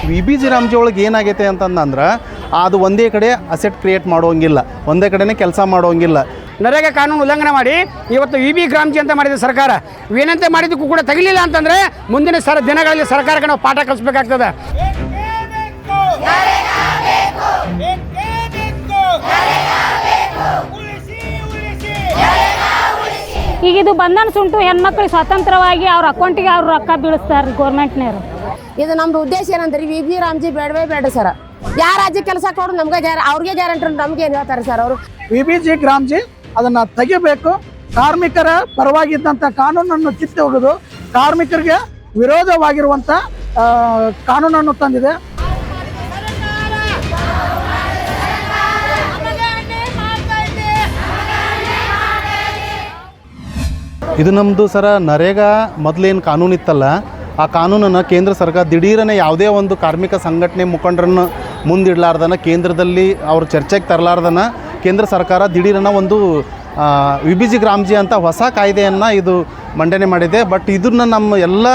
V B G Ramji ಒಳಗೆ ಏನಾಗೈತೆ ಅಂತಂದ್ರೆ ಅದು ಒಂದೇ ಕಡೆ ಅಸೆಟ್ ಕ್ರಿಯೇಟ್ ಮಾಡೋಂಗಿಲ್ಲ, ಒಂದೇ ಕಡೆನೇ ಕೆಲಸ ಮಾಡೋಂಗಿಲ್ಲ. ನರೇಗಾ ಕಾನೂನು ಉಲ್ಲಂಘನೆ ಮಾಡಿ ಇವತ್ತು ವಿ ಬಿ ಗ್ರಾಮ್ಜಿ ಅಂತ ಮಾಡಿದ ಸರ್ಕಾರ. ಏನಂತೆ ಮಾಡಿದ್ದಕ್ಕೂ ಕೂಡ ತೆಗಿಲಿಲ್ಲ ಅಂತಂದರೆ ಮುಂದಿನ ದಿನಗಳಲ್ಲಿ ಸರ್ಕಾರಕ್ಕೆ ನಾವು ಪಾಠ ಕಲಿಸ್ಬೇಕಾಗ್ತದೆ. ಈಗ ಇದು ಬಂಧನ ಸುಂಟು ಹೆಣ್ಮಕ್ಳಿಗೆ ಸ್ವತಂತ್ರವಾಗಿ ಅವ್ರ ಅಕೌಂಟಿಗೆ ಅವ್ರು ರೊಕ್ಕ ಬೀಳಿಸ್ತಾರೆ ಗೌರ್ಮೆಂಟ್ನವರು. ಇದು ನಮ್ದು ಉದ್ದೇಶ ಏನಂದ್ರೆ ವಿ ಬಿ ರಾಮ್ಜಿ ಬೇಡವೇ ಬೇಡ ಸರ್. ಯಾರ ರಾಜ್ಯ ಕೆಲಸ ಕೊಡು ನಮ್ಗೆ ಅವ್ರಿಗೆ ಗ್ಯಾರಂಟಿ ನಮ್ಗೆ ಏನು ಹೇಳ್ತಾರೆ ಸರ್ ಅವರು. ವಿ ಬಿ ಜಿ ಗ್ರಾಮ್ಜಿ ಅದನ್ನು ತೆಗಿಬೇಕು. ಕಾರ್ಮಿಕರ ಪರವಾಗಿದ್ದಂಥ ಕಾನೂನನ್ನು ಕಿತ್ತು ಹೋಗೋದು ಕಾರ್ಮಿಕರಿಗೆ ವಿರೋಧವಾಗಿರುವಂಥ ಕಾನೂನನ್ನು ತಂದಿದೆ. ಇದು ನಮ್ಮದು ಸರ ನರೇಗಾ ಮೊದಲೇನು ಕಾನೂನು ಇತ್ತಲ್ಲ, ಆ ಕಾನೂನನ್ನು ಕೇಂದ್ರ ಸರ್ಕಾರ ದಿಢೀರನೆ ಯಾವುದೇ ಒಂದು ಕಾರ್ಮಿಕ ಸಂಘಟನೆ ಮುಖಂಡರನ್ನು ಮುಂದಿಡಲಾರ್ದನ, ಕೇಂದ್ರದಲ್ಲಿ ಅವರು ಚರ್ಚೆಗೆ ತರಲಾರ್ದನ ಕೇಂದ್ರ ಸರ್ಕಾರ ದಿಢೀರನ ಒಂದು ವಿ ಬಿ ಜಿ ಗ್ರಾಮ್ಜಿ ಅಂತ ಹೊಸ ಕಾಯ್ದೆಯನ್ನು ಇದು ಮಂಡನೆ ಮಾಡಿದೆ. ಬಟ್ ಇದನ್ನು ನಮ್ಮ ಎಲ್ಲ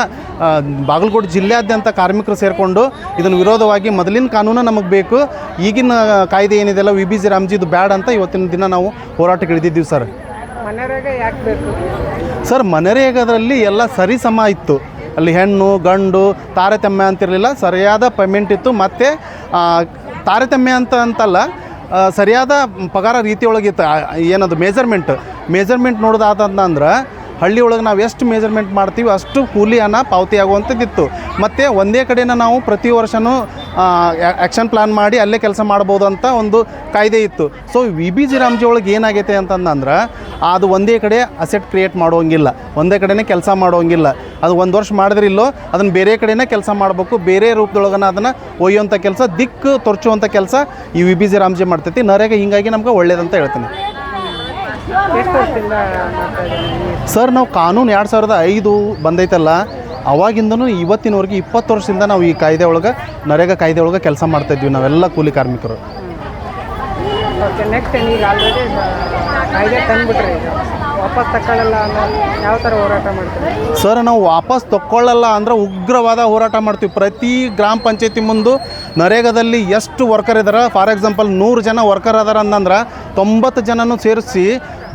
ಬಾಗಲಕೋಟೆ ಜಿಲ್ಲೆಯಾದ್ಯಂತ ಕಾರ್ಮಿಕರು ಸೇರಿಕೊಂಡು ಇದನ್ನು ವಿರೋಧವಾಗಿ ಮೊದಲಿನ ಕಾನೂನು ನಮಗೆ ಬೇಕು, ಈಗಿನ ಕಾಯ್ದೆ ಏನಿದೆಯಲ್ಲ ವಿ ಬಿ ಜಿ ರಾಮ್ಜಿ ಇದು ಬ್ಯಾಡ್ ಅಂತ ಇವತ್ತಿನ ದಿನ ನಾವು ಹೋರಾಟಕ್ಕೆ ಇಳಿದಿದ್ದೀವಿ ಸರ್. ಮನರೇಗಾ ಯಾಕೆ ಬೇಕು ಸರ್? ಮನರೇಗಾದಲ್ಲಿ ಎಲ್ಲ ಸರಿ ಸಮ ಇತ್ತು, ಅಲ್ಲಿ ಹೆಣ್ಣು ಗಂಡು ತಾರತಮ್ಯ ಅಂತಿರಲಿಲ್ಲ, ಸರಿಯಾದ ಪೇಮೆಂಟ್ ಇತ್ತು. ಮತ್ತು ತಾರತಮ್ಯ ಅಂತಲ್ಲ, ಸರಿಯಾದ ಪಗಾರ ರೀತಿಯೊಳಗಿತ್ತು. ಏನದು ಮೆಜರ್ಮೆಂಟ್ ನೋಡೋದಾದಂದ್ರೆ ಹಳ್ಳಿ ಒಳಗೆ ನಾವು ಎಷ್ಟು ಮೆಜರ್ಮೆಂಟ್ ಮಾಡ್ತೀವಿ ಅಷ್ಟು ಕೂಲಿ ಹಣ ಪಾವತಿ ಆಗುವಂಥದ್ದಿತ್ತು. ಮತ್ತು ಒಂದೇ ಕಡೆನ ನಾವು ಪ್ರತಿ ವರ್ಷವೂ ಆ್ಯಕ್ಷನ್ ಪ್ಲ್ಯಾನ್ ಮಾಡಿ ಅಲ್ಲೇ ಕೆಲಸ ಮಾಡ್ಬೋದು ಅಂತ ಒಂದು ಕಾಯ್ದೆ ಇತ್ತು. So we B G Ramji ಒಳಗೆ ಏನಾಗೈತೆ ಅಂತಂದ್ರೆ ಅದು ಒಂದೇ ಕಡೆ ಅಸೆಟ್ ಕ್ರಿಯೇಟ್ ಮಾಡೋಂಗಿಲ್ಲ, ಒಂದೇ ಕಡೆನೇ ಕೆಲಸ ಮಾಡೋಂಗಿಲ್ಲ. ಅದು ಒಂದು ವರ್ಷ ಮಾಡಿದ್ರಿಲ್ಲೋ ಅದನ್ನು ಬೇರೆ ಕಡೆನೇ ಕೆಲಸ ಮಾಡಬೇಕು, ಬೇರೆ ರೂಪದೊಳಗನ ಅದನ್ನು ಒಯ್ಯುವಂಥ ಕೆಲಸ, ದಿಕ್ಕು ತೋರಿಸುವಂಥ ಕೆಲಸ ಈ ವಿ ಬಿ ಜಿ ರಾಮ್ಜಿ ಮಾಡ್ತೈತಿ. ನರೇಗಾ ಹೀಗಾಗಿ ನಮ್ಗೆ ಒಳ್ಳೇದಂತ ಹೇಳ್ತೀನಿ ಸರ್. ನಾವು ಕಾನೂನು 2005 ಬಂದೈತಲ್ಲ, ಅವಾಗಿಂದನೂ ಇವತ್ತಿನವರೆಗೆ 20 ವರ್ಷದಿಂದ ನಾವು ಈ ಕಾಯ್ದೆ ಒಳಗೆ ನರೇಗಾ ಕಾಯ್ದೆ ಒಳಗೆ ಕೆಲಸ ಮಾಡ್ತಾಯಿದ್ವಿ ನಾವೆಲ್ಲ ಕೂಲಿ ಕಾರ್ಮಿಕರು. ನೆಕ್ಸ್ಟ್ ಈಗ ಆಲ್ರೆಡಿ ಕಾಯ್ದೆ ತಂದುಬಿಟ್ರೆ ವಾಪಸ್ ತಗೊಳ್ಳಲ್ಲ ಅನ್ನೋ ಯಾವ ಥರ ಹೋರಾಟ ಮಾಡ್ತೀವಿ ಸರ್? ನಾವು ವಾಪಸ್ ತಗೊಳ್ಳಲ್ಲ ಅಂದ್ರೆ ಉಗ್ರವಾದ ಹೋರಾಟ ಮಾಡ್ತೀವಿ. ಪ್ರತಿ ಗ್ರಾಮ ಪಂಚಾಯತಿ ಮುಂದೆ ನರೇಗಾದಲ್ಲಿ ಎಷ್ಟು ವರ್ಕರ್ ಇದ್ದಾರೆ, ಫಾರ್ ಎಕ್ಸಾಂಪಲ್ 100 ಜನ ವರ್ಕರ್ ಅದಾರ ಅಂತಂದ್ರೆ 90 ಜನನೂ ಸೇರಿಸಿ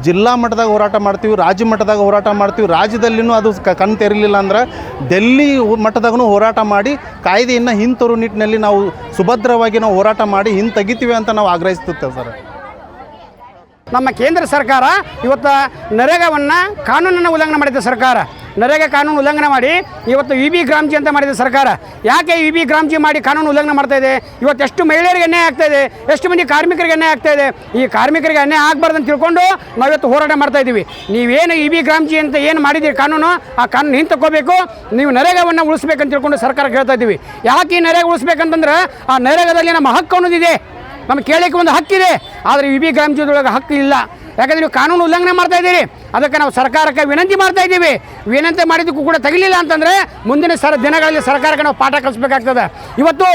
ಜಿಲ್ಲಾ ಮಟ್ಟದಾಗ ಹೋರಾಟ ಮಾಡ್ತೀವಿ, ರಾಜ್ಯ ಮಟ್ಟದಾಗ ಹೋರಾಟ ಮಾಡ್ತೀವಿ. ರಾಜ್ಯದಲ್ಲಿನೂ ಅದು ಕಣ್ಣು ತೆರಲಿಲ್ಲ ಅಂದ್ರೆ ಡೆಲ್ಲಿ ಮಟ್ಟದಾಗೂ ಹೋರಾಟ ಮಾಡಿ ಕಾಯ್ದೆಯನ್ನು ಹಿಂತರು ನಿಟ್ಟಿನಲ್ಲಿ ನಾವು ಸುಭದ್ರವಾಗಿ ನಾವು ಹೋರಾಟ ಮಾಡಿ ತೆಗಿತೀವಿ ಅಂತ ನಾವು ಆಗ್ರಹಿಸುತ್ತೇವೆ ಸರ್. ನಮ್ಮ ಕೇಂದ್ರ ಸರ್ಕಾರ ಇವತ್ತು ನರೇಗಾವನ್ನು ಕಾನೂನನ್ನು ಉಲ್ಲಂಘನೆ ಮಾಡಿದ ಸರ್ಕಾರ. ನರೇಗಾ ಕಾನೂನು ಉಲ್ಲಂಘನೆ ಮಾಡಿ ಇವತ್ತು ವಿ ಬಿ ಗ್ರಾಮ್ಜಿ ಅಂತ ಮಾಡಿದ ಸರ್ಕಾರ. ಯಾಕೆ ವಿ ಬಿ ಗ್ರಾಮ್ಜಿ ಮಾಡಿ ಕಾನೂನು ಉಲ್ಲಂಘನೆ ಮಾಡ್ತಾಯಿದೆ? ಇವತ್ತು ಎಷ್ಟು ಮಹಿಳೆಯರಿಗೆ ಅನ್ಯಾಯ ಆಗ್ತಾಯಿದೆ, ಎಷ್ಟು ಮಂದಿ ಕಾರ್ಮಿಕರಿಗೆ ಅನ್ಯಾಯ ಆಗ್ತಾಯಿದೆ. ಈ ಕಾರ್ಮಿಕರಿಗೆ ಅನ್ಯಾಯ ಆಗಬಾರ್ದು ಅಂತ ತಿಳ್ಕೊಂಡು ನಾವಿವತ್ತು ಹೋರಾಟ ಮಾಡ್ತಾಯಿದ್ದೀವಿ. ನೀವೇನು ವಿ ಬಿ ಗ್ರಾಮ್ಜಿ ಅಂತ ಏನು ಮಾಡಿದ್ದೀರಿ ಕಾನೂನು, ಆ ಕಾನೂನು ಹಿಂತಕ್ಕೋಬೇಕು, ನೀವು ನರೇಗಾವನ್ನು ಉಳಿಸ್ಬೇಕಂತ ತಿಳ್ಕೊಂಡು ಸರ್ಕಾರಕ್ಕೆ ಹೇಳ್ತಾ ಇದ್ದೀವಿ. ಯಾಕೆ ಈ ನರೇಗಾ ಉಳಿಸ್ಬೇಕಂತಂದ್ರೆ ಆ ನರೇಗಾದಲ್ಲಿ ನಮ್ಮ ಹಕ್ಕು ಅನ್ನೋದಿದೆ, ನಮಗೆ ಕೇಳಲಿಕ್ಕೆ ಒಂದು ಹಕ್ಕಿದೆ. ಆದರೆ ವಿ ಬಿ ಗ್ರಾಮ್ಜಿದೊಳಗೆ ಹಕ್ಕು ಇಲ್ಲ. ಯಾಕಂದರೆ ನೀವು ಕಾನೂನು ಉಲ್ಲಂಘನೆ ಮಾಡ್ತಾ ಇದ್ದೀರಿ. ಅದಕ್ಕೆ ನಾವು ಸರ್ಕಾರಕ್ಕೆ ವಿನಂತಿ ಮಾಡ್ತಾ ಇದ್ದೀವಿ. ವಿನಂತಿ ಮಾಡಿದ್ದಕ್ಕೂ ಕೂಡ ತೆಗಿಲಿಲ್ಲ ಅಂತಂದರೆ ಮುಂದಿನ ದಿನಗಳಲ್ಲಿ ಸರ್ಕಾರಕ್ಕೆ ನಾವು ಪಾಠ ಕಲಿಸ್ಬೇಕಾಗ್ತದೆ. ಇವತ್ತು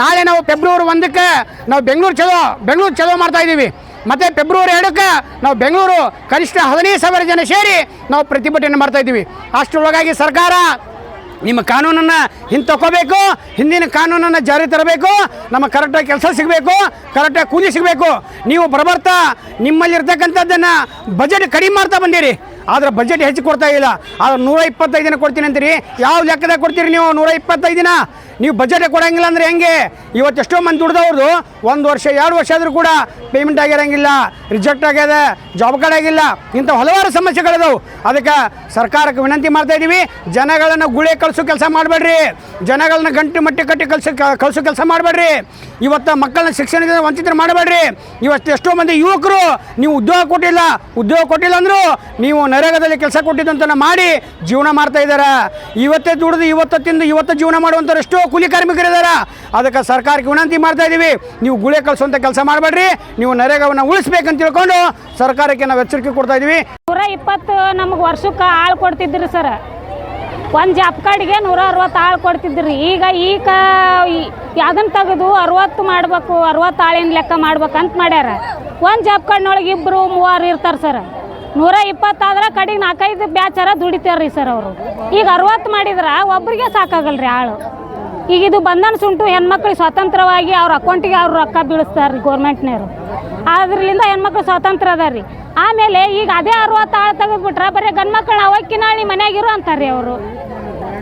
ನಾಳೆ ನಾವು ಫೆಬ್ರವರಿ 1ಕ್ಕೆ ನಾವು ಬೆಂಗಳೂರು ಚಲೋ ಮಾಡ್ತಾ ಇದ್ದೀವಿ. ಮತ್ತು ಫೆಬ್ರವರಿ 2ಕ್ಕೆ ನಾವು ಬೆಂಗಳೂರು ಕನಿಷ್ಠ 15,000 ಜನ ಸೇರಿ ನಾವು ಪ್ರತಿಭಟನೆ ಮಾಡ್ತಾ ಇದ್ದೀವಿ. ಅಷ್ಟರೊಳಗಾಗಿ ಸರ್ಕಾರ ನಿಮ್ಮ ಕಾನೂನನ್ನು ಹಿಂತಕ್ಕೋಬೇಕು, ಹಿಂದಿನ ಕಾನೂನನ್ನು ಜಾರಿ ತರಬೇಕು, ನಮ್ಮ ಕರೆಕ್ಟಾಗಿ ಕೆಲಸ ಸಿಗಬೇಕು, ಕರೆಕ್ಟಾಗಿ ಕೂಲಿ ಸಿಗಬೇಕು. ನೀವು ಬರ್ತಾ ನಿಮ್ಮಲ್ಲಿರ್ತಕ್ಕಂಥದ್ದನ್ನು ಬಜೆಟ್ ಕಡಿಮೆ ಮಾಡ್ತಾ ಬಂದಿರಿ, ಆದರೆ ಬಜೆಟ್ ಹೆಚ್ಚು ಕೊಡ್ತಾ ಇಲ್ಲ. ಆದ್ರೆ 125 ದಿನ ಕೊಡ್ತೀನಿ ಅಂತೀರಿ. ಯಾವ ಲೆಕ್ಕದಾಗ ಕೊಡ್ತೀರಿ ನೀವು 125 ದಿನ? ನೀವು ಬಜೆಟೇ ಕೊಡೋಂಗಿಲ್ಲ ಅಂದರೆ ಹೆಂಗೆ? ಇವತ್ತು ಎಷ್ಟೋ ಮಂದಿ ದುಡ್ದವ್ರದ್ದು 1 ವರ್ಷ 2 ವರ್ಷ ಆದರೂ ಕೂಡ ಪೇಮೆಂಟ್ ಆಗಿರೋಂಗಿಲ್ಲ, ರಿಜೆಕ್ಟ್ ಆಗ್ಯದ, ಜಾಬ್ ಕಾರ್ಡ್ ಆಗಿಲ್ಲ, ಇಂಥ ಹಲವಾರು ಸಮಸ್ಯೆಗಳಿದಾವೆ. ಅದಕ್ಕೆ ಸರ್ಕಾರಕ್ಕೆ ವಿನಂತಿ ಮಾಡ್ತಾ ಇದ್ದೀವಿ, ಜನಗಳನ್ನು ಗುಳೆ ಕಳಿಸೋ ಕೆಲಸ ಮಾಡಬೇಡ್ರಿ, ಜನಗಳನ್ನ ಗಂಟು ಮಟ್ಟಿ ಕಟ್ಟಿ ಕಳಿಸೋ ಕೆಲಸ ಮಾಡಬೇಡ್ರಿ. ಇವತ್ತು ಮಕ್ಕಳನ್ನ ಶಿಕ್ಷಣದಿಂದ ವಂಚಿತ ಮಾಡಬೇಡ್ರಿ. ಇವತ್ತು ಎಷ್ಟೋ ಮಂದಿ ಯುವಕರು ನೀವು ಉದ್ಯೋಗ ಕೊಟ್ಟಿಲ್ಲ ಅಂದರೂ ನೀವು ನರೇಗಾದಲ್ಲಿ ಕೆಲಸ ಕೊಟ್ಟಿದ್ದಂತ ಮಾಡಿ ಜೀವನ ಮಾಡ್ತಾ ಇದ್ದಾರೆ. ಇವತ್ತೇ ದುಡಿದು ಇವತ್ತು ತಿಂದು ಇವತ್ತು ಜೀವನ ಮಾಡುವಂಥವ್ರು ಎಷ್ಟೋ ಕೂಲಿ ಕಾರ್ಮಿಕರಿದ್ದಾರೆ. ಅದಕ್ಕೆ ಸರ್ಕಾರಕ್ಕೆ ವಿನಂತಿ ಮಾಡ್ತಾ ಇದ್ದೀವಿ, ನೀವು ಗುಳೆ ಕಳಿಸುವಂಥ ಕೆಲಸ ಮಾಡಬೇಡ್ರಿ, ನೀವು ನರೇಗಾವನ್ನು ಉಳಿಸ್ಬೇಕಂತ ತಿಳ್ಕೊಂಡು ಸರ್ಕಾರಕ್ಕೆ ನಾವು ಎಚ್ಚರಿಕೆ ಕೊಡ್ತಾ ಇದ್ದೀವಿ. 120 ನಮಗೆ ವರ್ಷಕ್ಕೆ ಆಳು ಕೊಡ್ತಿದ್ರಿ ಸರ್. ಒಂದು ಜಾಬ್ ಕಾರ್ಡಿಗೆ 160 ಆಳು ಕೊಡ್ತಿದ್ರಿ. ಈಗ ಅದನ್ನು ತೆಗೆದು 60 ಮಾಡಬೇಕು, 60 ಆಳಿನ ಲೆಕ್ಕ ಮಾಡ್ಬೇಕಂತ ಮಾಡ್ಯಾರ. ಒಂದು ಜಾಬ್ ಕಾರ್ಡ್ನೊಳಗೆ 2-3 ಇರ್ತಾರೆ ಸರ್. 120 ಆದ್ರೆ ಕಡೆಗೆ 4-5 ಬ್ಯಾಚರ ದುಡಿತಾರ್ರಿ ಸರ್ ಅವರು. ಈಗ 60 ಮಾಡಿದ್ರೆ ಒಬ್ಬರಿಗೆ ಸಾಕಾಗಲ್ರಿ ಆಳು. ಈಗ ಇದು ಬಂಧನ ಸುಂಟು ಹೆಣ್ಮಕ್ಳಿಗೆ ಸ್ವತಂತ್ರವಾಗಿ ಅವ್ರ ಅಕೌಂಟಿಗೆ ಅವ್ರು ರೊಕ್ಕ ಬೀಳಿಸ್ತಾರೆ ಗೌರ್ಮೆಂಟ್ನವರು. ಅದರಿಂದ ಹೆಣ್ಮಕ್ಳು ಸ್ವತಂತ್ರ ಅದ ರೀ. ಆಮೇಲೆ ಈಗ ಅದೇ 60 ಆಳು ತೆಗೆದ್ಬಿಟ್ರೆ ಬರೀ ಗಂಡು ಮಕ್ಕಳನ್ನ ಅವಕ್ಕಿನಾಳಿ ಮನೆಯಾಗಿರು ಅಂತಾರೆ ಅವರು.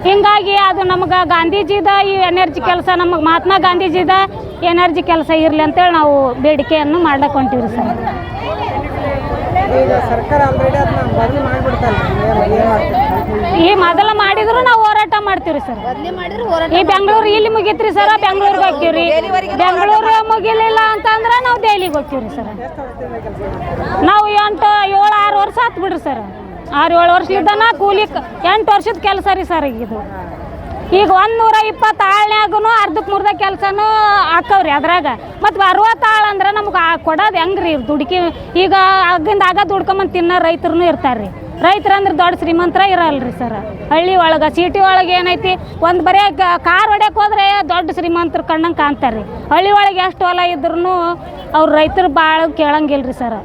ಹಿಂಗಾಗಿ ಅದು ನಮ್ಗೆ ಗಾಂಧೀಜಿದ ಈ ಎನರ್ಜಿ ಕೆಲಸ, ನಮಗೆ ಮಹಾತ್ಮ ಗಾಂಧೀಜಿದ ಎನರ್ಜಿ ಕೆಲಸ ಇರಲಿ ಅಂತೇಳಿ ನಾವು ಬೇಡಿಕೆಯನ್ನು ಮಾಡ್ಲಿಕ್ಕೆ ಹೊಂಟೀವಿ ಸರ್. ಈ ಮೊದಲ ಮಾಡಿದ್ರು ನಾವು ಹೋರಾಟ ಮಾಡ್ತೀವಿ ಸರ್. ಈ ಬೆಂಗಳೂರು ಇಲ್ಲಿ ಮುಗೀತ್ರಿ ಸರ್, ಬೆಂಗಳೂರಿಗೆ ಹೋಗ್ತೀವ್ರಿ. ಬೆಂಗಳೂರು ಮುಗಿಲಿಲ್ಲ ಅಂತಂದ್ರೆ ನಾವು ದೆಹಲಿಗೆ ಹೋಗ್ತೀವ್ರಿ ಸರ್. ನಾವು 7-6 ವರ್ಷ ಆತ್ ಬಿಡ್ರಿ ಸರ್. 6-7 ವರ್ಷಲಿದ್ದಾನ ಕೂಲಿ 8 ವರ್ಷದ ಕೆಲಸ ರೀ ಸರ್. ಈಗ 120 ಆಳ್ನ್ಯಾಗೂ ಅರ್ಧಕ್ಕೆ ಮುರ್ದ ಕೆಲಸನೂ ಹಾಕವ್ರಿ ಅದ್ರಾಗ. ಮತ್ತು 60 ಆಳು ಅಂದ್ರೆ ನಮ್ಗೆ ಕೊಡೋದು ಹೆಂಗೆ ರೀ ದುಡ್ಕಿ? ಈಗ ಆಗಿಂದ ದುಡ್ಕೊಂಬಂದು ತಿನ್ನೋ ರೈತರು ಇರ್ತಾರೆ ರೀ. ರೈತರು ಅಂದ್ರೆ ದೊಡ್ಡ ಶ್ರೀಮಂತರ ಇರಲ್ರಿ ಸರ್. ಹಳ್ಳಿ ಒಳಗೆ ಸಿಟಿ ಒಳಗೆ ಏನೈತಿ, ಒಂದು ಬರೀ ಕಾರ್ ಹೊಡ್ಯಕ್ಕೆ ಹೋದ್ರೆ ದೊಡ್ಡ ಶ್ರೀಮಂತರು ಕಣ್ಣಂಗೆ ಕಾಣ್ತಾರೆ ರೀ. ಹಳ್ಳಿ ಒಳಗೆ ಎಷ್ಟು ಹೊಲ ಇದ್ರೂ ಅವ್ರು ರೈತರು ಭಾಳ ಕೇಳಂಗಿಲ್ಲ ರೀ ಸರ್.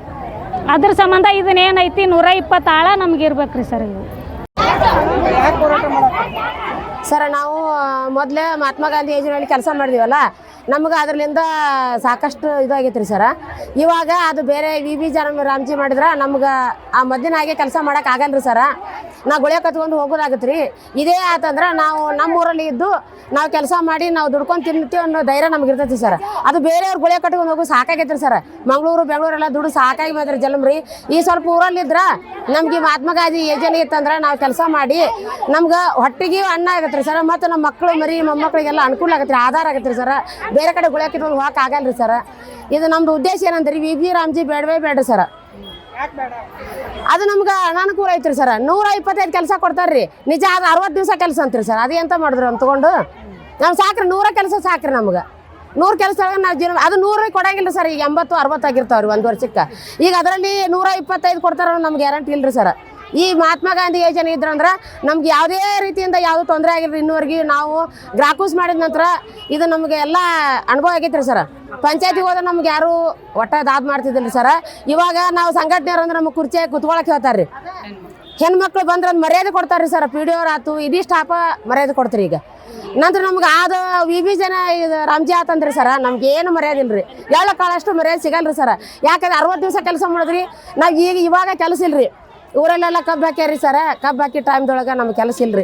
ಅದ್ರ ಸಂಬಂಧ ಇದನ್ನೇನೈತಿ 120 ಆಳ ನಮ್ಗೆ ಇರ್ಬೇಕ್ರಿ ಸರ್. ಇವು ಸರ್ ನಾವು ಮೊದಲೇ ಮಹಾತ್ಮ ಗಾಂಧಿ ಯೋಜನೆಯಲ್ಲಿ ಕೆಲಸ ಮಾಡಿದೀವಲ್ಲ, ನಮ್ಗೆ ಅದರಿಂದ ಸಾಕಷ್ಟು ಇದಾಗೈತೆ ರೀ ಸರ. ಇವಾಗ ಅದು ಬೇರೆ VB ರಾಮ್ಜಿ ಮಾಡಿದ್ರೆ ನಮ್ಗೆ ಆ ಮೊದಲಿನ ಹಾಗೆ ಕೆಲಸ ಮಾಡೋಕೆ ಆಗಲ್ಲ ರೀ ಸರ. ನಾವು ಗುಳೆ ಕತ್ಕೊಂಡು ಹೋಗೋದಾಗತ್ತೆ ರೀ. ಇದೇ ಆತಂದ್ರೆ ನಾವು ನಮ್ಮೂರಲ್ಲಿ ಇದ್ದು ನಾವು ಕೆಲಸ ಮಾಡಿ ನಾವು ದುಡ್ಕೊಂಡು ತಿನ್ತೀವಿ ಅನ್ನೋ ಧೈರ್ಯ ನಮ್ಗೆ ಇರ್ತೈತಿ ಸರ್. ಅದು ಬೇರೆಯವ್ರು ಗುಳೆ ಕಟ್ಕೊಂಡು ಹೋಗೋ ಸಾಕಾಗೈತೆ ರೀ ಸರ್. ಮಂಗಳೂರು ಬೆಂಗಳೂರೆಲ್ಲ ದುಡ್ಡು ಸಾಕಾಗಿ ಬಂದ್ರಿ ಜಲಮ್ರಿ. ಈ ಸ್ವಲ್ಪ ಊರಲ್ಲಿದ್ರೆ ನಮ್ಗೆ ಮಹಾತ್ಮ ಗಾಂಧಿ ಯೋಜನೆ ಇತ್ತಂದ್ರೆ ನಾವು ಕೆಲಸ ಮಾಡಿ ನಮ್ಗೆ ಹೊಟ್ಟೆಗೆ ಅನ್ನ ಆಗತ್ತೆ ರೀ ಸರ್. ಮತ್ತು ನಮ್ಮ ಮಕ್ಕಳು ಮರಿ ಮೊಮ್ಮಕ್ಕಳಿಗೆಲ್ಲ ಅನುಕೂಲ ಆಗತ್ತೆ ರೀ, ಆಧಾರ ಆಗತ್ತೆ ರೀ ಸರ್. ಬೇರೆ ಕಡೆ ಗುಳೆ ಕಟ್ಕೊಂಡು ಹೋಗಕ್ಕೆ ಆಗಲ್ಲ ರೀ ಸರ್. ಇದು ನಮ್ದು ಉದ್ದೇಶ ಏನಂದ್ರೆ VB ರಾಮ್ಜಿ ಬೇಡವೇ ಬೇಡ ಸರ್. ಅದು ನಮ್ಗೆ ಅನಾನುಕೂಲ ಐತ್ರಿ ಸರ್. 125 ಕೆಲಸ ಕೊಡ್ತಾರ್ರಿ ನಿಜ. ಅದು 60 ದಿವಸ ಕೆಲಸ ಅಂತೀರಿ ಸರ್. ಅದು ಎಂತ ಮಾಡಿದ್ರು ಅಂತ ತಗೊಂಡು ನಾವು ಸಾಕ್ರಿ 100 ಕೆಲಸ ಸಾಕ್ರಿ. ನಮ್ಗೆ 100 ಕೆಲಸ ನಾವು ಜೀವನ ಅದು 100 ಕೊಡಂಗಿಲ್ಲ ಸರ್. ಈಗ 80-60 ಆಗಿರ್ತಾವ್ರಿ ಒಂದು ವರ್ಷಕ್ಕೆ. ಈಗ ಅದರಲ್ಲಿ 125 ಕೊಡ್ತಾರ ನಮ್ಗೆ ಗ್ಯಾರಂಟಿ ಇಲ್ರಿ ಸರ್. ಈ ಮಹಾತ್ಮ ಗಾಂಧಿ ಯೋಜನೆ ಇದ್ರಂದ್ರೆ ನಮ್ಗೆ ಯಾವುದೇ ರೀತಿಯಿಂದ ಯಾವುದು ತೊಂದರೆ ಆಗಿಲ್ಲ. ಇನ್ನೂವರೆಗೆ ನಾವು ಗ್ರಾಕೂಸ್ ಮಾಡಿದ ನಂತರ ಇದು ನಮಗೆ ಎಲ್ಲ ಅನುಭವ ಆಗೈತ್ರಿ ಸರ್. ಪಂಚಾಯತಿಗೆ ಹೋದ್ರೆ ನಮ್ಗೆ ಯಾರು ಒಟ್ಟ ದಾದ್ ಮಾಡ್ತಿದ್ದಿಲ್ಲ ಸರ್. ಇವಾಗ ನಾವು ಸಂಘಟನೆಯವ್ರು ಅಂದ್ರೆ ನಮಗೆ ಕುರ್ಚಿಯಾಗಿ ಕುತ್ಕೊಳಕ್ಕೆ ಹೇಳ್ತಾರೆ ರೀ. ಹೆಣ್ಮಕ್ಳು ಬಂದ್ರೆ ಒಂದು ಮರ್ಯಾದೆ ಕೊಡ್ತಾರೆ ರೀ ಸರ್. PDO ಆಯ್ತು ಇಡೀ ಸ್ಟಾಫ ಮರ್ಯಾದೆ ಕೊಡ್ತೀರಿ. ಈಗ ನಂತರ ನಮ್ಗೆ ಅದು VB ರಾಮ್ಜಿ ಆತಂದ್ರಿ ಸರ, ನಮ್ಗೆ ಏನು ಮರ್ಯಾದೆ ಇಲ್ರಿ. ಕಾಳಷ್ಟು ಮರ್ಯಾದೆ ಸಿಗಲ್ರಿ ಸರ್. ಯಾಕಂದ್ರೆ 60 ದಿವಸ ಕೆಲಸ ಮಾಡಿದ್ರಿ. ನಾವು ಇವಾಗ ಕೆಲಸ ಇಲ್ರಿ. ಊರಲ್ಲೆಲ್ಲ ಕಬ್ಬು ಹಾಕ್ಯಾರಿ ಸರ. ಕಬ್ಬು ಹಾಕಿ ಟೈಮ್ದೊಳಗೆ ನಮ್ಗೆ ಕೆಲಸ ಇಲ್ರಿ.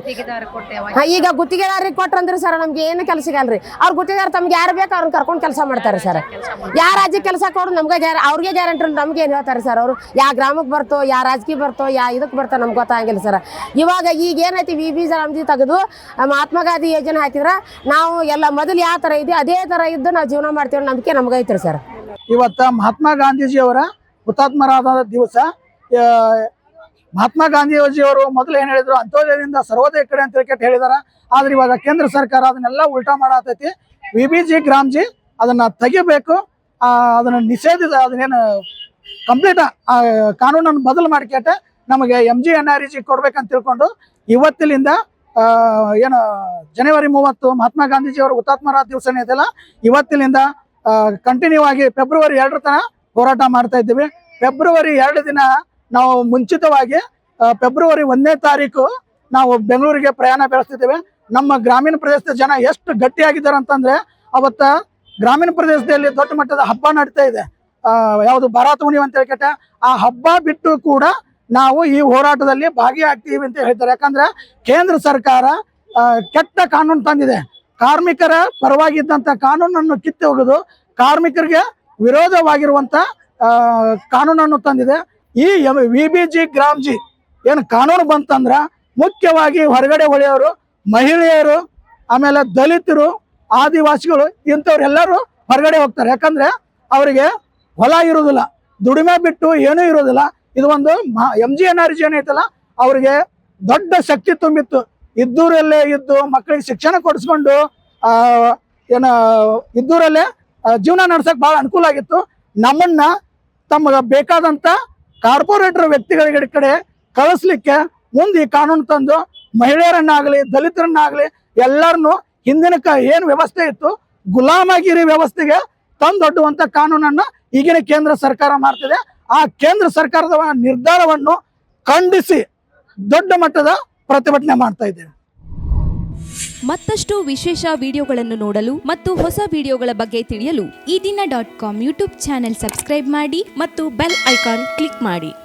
ಈಗ ಗುತ್ತಿಗೆದಾರಿಗೆ ಕೊಟ್ರಂದ್ರಿ ಸರ್ ನಮ್ಗೆ ಏನು ಕೆಲಸ ಸಿಗಲ್ರಿ. ಅವ್ರು ಗುತ್ತಿಗೆದಾರ ತಮ್ಗೆ ಯಾರು ಬೇಕು ಅವ್ರನ್ನ ಕರ್ಕೊಂಡು ಕೆಲಸ ಮಾಡ್ತಾರೆ ಸರ್. ಯಾವ ರಾಜ್ಯಕ್ಕೆ ಕೆಲಸ ಕೊಡು ನಮ್ಗೆ ಅವ್ರಿಗೆ ಗ್ಯಾರಂಟಿ ನಮ್ಗೆ ಏನು ಹೇಳ್ತಾರೆ ಸರ್. ಅವರು ಯಾವ ಗ್ರಾಮಕ್ಕೆ ಬರ್ತೋ, ಯಾವ ರಾಜಕೀಯ ಬರ್ತೋ, ಇದಕ್ಕೆ ಬರ್ತೋ ನಮ್ಗೆ ಗೊತ್ತಾಗಿಲ್ಲ ಸರ್. ಇವಾಗ ಈಗ ಏನೈತಿ VB ರಾಮ್ಜಿ ತೆಗೆದು ಮಹಾತ್ಮ ಗಾಂಧಿ ಯೋಜನೆ ಹಾಕಿದ್ರೆ ನಾವು ಎಲ್ಲ ಮೊದಲು ಯಾವ ಥರ ಇದೆ ಅದೇ ಥರ ಇದ್ದು ನಾವು ಜೀವನ ಮಾಡ್ತೀವಿ ನಂಬಿಕೆ ನಮ್ಗೆ ಐತ್ರಿ ಸರ್. ಇವತ್ತು ಮಹಾತ್ಮ ಗಾಂಧೀಜಿಯವರ ಹುತಾತ್ಮರಾದ ದಿವಸ. ಮಹಾತ್ಮ ಗಾಂಧೀಜಿಯವರು ಮೊದಲು ಏನು ಹೇಳಿದ್ರು, ಅಂತ್ಯೋದಯದಿಂದ ಸರ್ವೋದಯ ಕಡೆ ಅಂತ ಕೆಟ್ಟ ಹೇಳಿದಾರ. ಆದ್ರೆ ಇವಾಗ ಕೇಂದ್ರ ಸರ್ಕಾರ ಅದನ್ನೆಲ್ಲ ಉಲ್ಟಾ ಮಾಡತೈತಿ. VB ರಾಮ್ಜಿ ಅದನ್ನ ತೆಗಿಬೇಕು. ಅದನ್ನ ನಿಷೇಧಿತ ಅದನ್ನೇನು ಕಂಪ್ಲೀಟ್ ಕಾನೂನನ್ನು ಬದಲು ಮಾಡಿಕೆಟ್ಟೆ ನಮಗೆ MGNREG ಕೊಡ್ಬೇಕಂತ ತಿಳ್ಕೊಂಡು ಇವತ್ತಿನಿಂದ ಏನು ಜನವರಿ 30 ಮಹಾತ್ಮ ಗಾಂಧೀಜಿಯವರ ಹುತಾತ್ಮರಾದ ದಿವಸನೇ ಇದೆಲ್ಲ, ಇವತ್ತಿನಿಂದ ಕಂಟಿನ್ಯೂ ಆಗಿ ಫೆಬ್ರವರಿ 2 ತನಕ ಹೋರಾಟ ಮಾಡ್ತಾ ಇದ್ದೀವಿ. ಫೆಬ್ರವರಿ 2 ದಿನ ನಾವು ಮುಂಚಿತವಾಗಿ ಫೆಬ್ರವರಿ 1ನೇ ತಾರೀಕು ನಾವು ಬೆಂಗಳೂರಿಗೆ ಪ್ರಯಾಣ ಬೆಳೆಸ್ತಿದ್ದೇವೆ. ನಮ್ಮ ಗ್ರಾಮೀಣ ಪ್ರದೇಶದ ಜನ ಎಷ್ಟು ಗಟ್ಟಿಯಾಗಿದ್ದಾರೆ ಅಂತಂದ್ರೆ, ಅವತ್ತ ಗ್ರಾಮೀಣ ಪ್ರದೇಶದಲ್ಲಿ ದೊಡ್ಡ ಮಟ್ಟದ ಹಬ್ಬ ನಡೀತಾ ಇದೆ. ಯಾವುದು ಭಾರತ ಹುಣ್ಣಿಮೆ ಅಂತ ಹೇಳ್ಕಟ್ಟ ಆ ಹಬ್ಬ ಬಿಟ್ಟು ಕೂಡ ನಾವು ಈ ಹೋರಾಟದಲ್ಲಿ ಭಾಗಿಯಾಗ್ತೀವಿ ಅಂತ ಹೇಳ್ತಾರೆ. ಯಾಕಂದ್ರೆ ಕೇಂದ್ರ ಸರ್ಕಾರ ಕೆಟ್ಟ ಕಾನೂನು ತಂದಿದೆ. ಕಾರ್ಮಿಕರ ಪರವಾಗಿದ್ದಂಥ ಕಾನೂನನ್ನು ಕಿತ್ತು ಹೋಗೋದು, ಕಾರ್ಮಿಕರಿಗೆ ವಿರೋಧವಾಗಿರುವಂಥ ಕಾನೂನನ್ನು ತಂದಿದೆ. ಈ VB ರಾಮ್ಜಿ ಏನು ಕಾನೂನು ಬಂತಂದ್ರೆ ಮುಖ್ಯವಾಗಿ ಹೊರಗಡೆ ಹೊಳೆಯವರು, ಮಹಿಳೆಯರು, ಆಮೇಲೆ ದಲಿತರು, ಆದಿವಾಸಿಗಳು ಇಂಥವ್ರೆಲ್ಲರೂ ಹೊರಗಡೆ ಹೋಗ್ತಾರೆ. ಯಾಕಂದ್ರೆ ಅವರಿಗೆ ಹೊಲ ಇರೋದಿಲ್ಲ, ದುಡಿಮೆ ಬಿಟ್ಟು ಏನೂ ಇರೋದಿಲ್ಲ. ಇದು ಒಂದು MGNREG ಏನೈತಲ್ಲ ಅವ್ರಿಗೆ ದೊಡ್ಡ ಶಕ್ತಿ ತುಂಬಿತ್ತು. ಇದ್ದೂರಲ್ಲೇ ಇದ್ದು ಮಕ್ಕಳಿಗೆ ಶಿಕ್ಷಣ ಕೊಡಿಸ್ಕೊಂಡು ಏನು ಇದ್ದೂರಲ್ಲೇ ಜೀವನ ನಡ್ಸಕ್ ಬಹಳ ಅನುಕೂಲ ಆಗಿತ್ತು. ನಮ್ಮನ್ನ ತಮಗೆ ಬೇಕಾದಂತ ಕಾರ್ಪೊರೇಟರ್ ವ್ಯಕ್ತಿಗಳ ಕಡೆ ಕಳಿಸ್ಲಿಕ್ಕೆ ಮುಂದೆ ಈ ಕಾನೂನು ತಂದು ಮಹಿಳೆಯರನ್ನಾಗಲಿ ದಲಿತರನ್ನಾಗಲಿ ಎಲ್ಲರನ್ನು ಹಿಂದಿನ ಏನು ವ್ಯವಸ್ಥೆ ಇತ್ತು ಗುಲಾಮಗಿರಿ ವ್ಯವಸ್ಥೆಗೆ ತಂದೊಡ್ಡುವಂತ ಕಾನೂನನ್ನ ಈಗಿನ ಕೇಂದ್ರ ಸರ್ಕಾರ ಮಾಡ್ತಿದೆ. ಆ ಕೇಂದ್ರ ಸರ್ಕಾರದ ನಿರ್ಧಾರವನ್ನು ಖಂಡಿಸಿ ದೊಡ್ಡ ಮಟ್ಟದ ಪ್ರತಿಭಟನೆ ಮಾಡ್ತಾ ಇದ್ದೇವೆ. ಮತ್ತಷ್ಟು ವಿಶೇಷ ವಿಡಿಯೋಗಳನ್ನು ನೋಡಲು ಮತ್ತು ಹೊಸ ವಿಡಿಯೋಗಳ ಬಗ್ಗೆ ತಿಳಿಯಲು ಈ ದಿನ .com ಯೂಟ್ಯೂಬ್ ಚಾನೆಲ್ ಸಬ್ಸ್ಕ್ರೈಬ್ ಮಾಡಿ ಮತ್ತು ಬೆಲ್ ಐಕಾನ್ ಕ್ಲಿಕ್ ಮಾಡಿ.